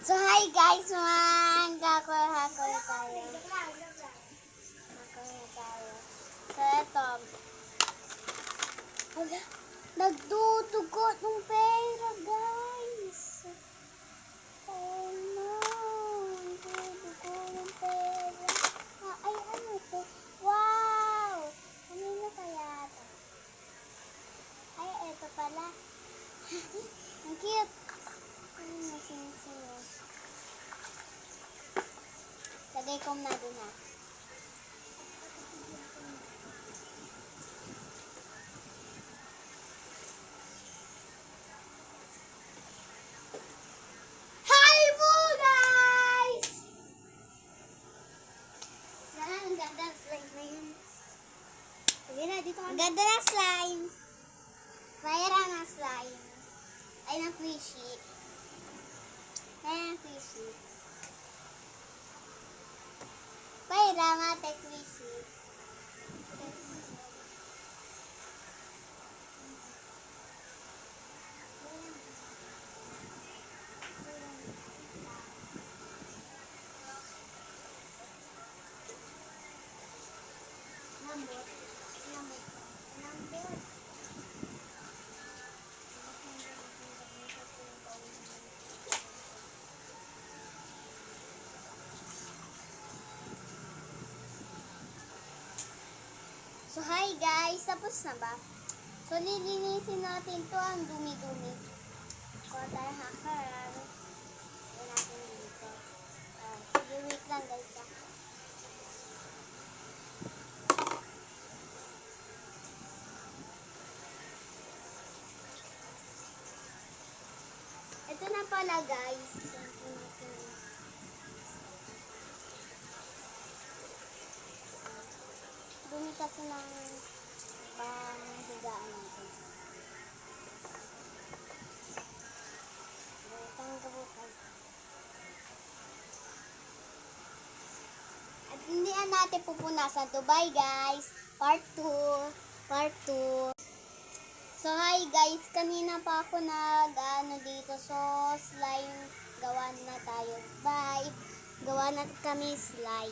So hi guys, magkakahakoy tayo. So eto. Hala, nagdudugo ng pera guys. Oh no, nagdudugo ng pera. Ay ano to? Wow! Kanino kaya to? Ay, eto pala. Ang cute. Lagay ko na dun ha. Hi mo guys! Sana ang ganda ng slime na yun. Sige na, dito ka. Ang ganda ng slime. Fire ng slime. Ay, ng squishy. Ay, ng squishy. Fire mate squishy. Lambot. So hi guys, tapos na ba? So lilinisin natin to ang dumi-dumi. Quarter hacker. Ayan natin dito. Sige, wait lang guys ha. Ito na pala guys. Dumi kasi ng panghigaan natin. At hindi natin pupunasan to. Bye guys. Part 2. Part 2. So hi guys, kanina pa ako dito. So slime gawa na tayo. Bye. Gawa na kami slime.